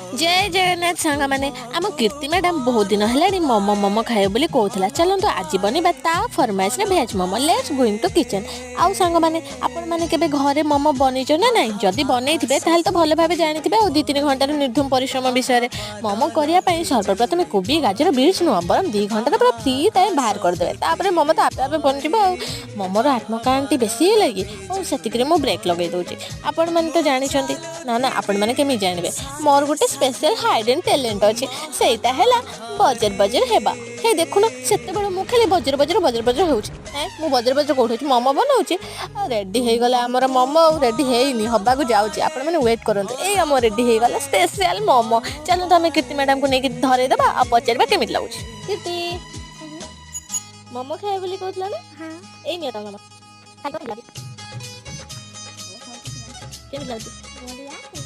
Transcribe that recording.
जय जगन्नाथ सांग मैंने आम कीर्ति मैडम बहुत दिन है मोमो मोमो खाए बोली कहूला चलतु आज बनवा ता फरमाइश भेज momo let's going to kitchen. आउ सांग मैंने आपण मैंने केबे घरे मोमो बनईच ना नहीं जदि बनईथिबे ताहले तो भल भाबे जानिथिबे और 2-3 घंटार निर्धूम परिश्रम विषय मोमो करने सर्वप्रथम कोबी गाजर बीट्स नुह बरम 2 घंटा पूरा फ्री टाइम बाहर करदे तापर मोमो तो आपे आपे बनजिब आ मोमोर आत्मकांति बेसी लगी और सेतिकरे मो ब्रेक लगे दउची। आपण माने तो जानिछंती ना ना आपण माने केमि जानिबे मोर गुटे स्पेशल हाइडन टैलेंट अच्छे सेटा है बजर बजर हेबा हे देखुन सेते बेले मु खाली बजर बजर बजर बजर होउची मु बजर बजर कोठे मोमो बनाउची रेडी हे गला हमर मोमो रेडी हेइनी हबा को जाउची आपण माने वेट करंतु ए हम रेडी हे गला स्पेशल मोमो चलो तो हमें कीर्ति मैडम को नेकी धरे देबा आ पचारबा केमि लाउची कीर्ति मोमो खाए बोली कहतला ना हां ए निया त मोमो खाइ लागी केमि लागी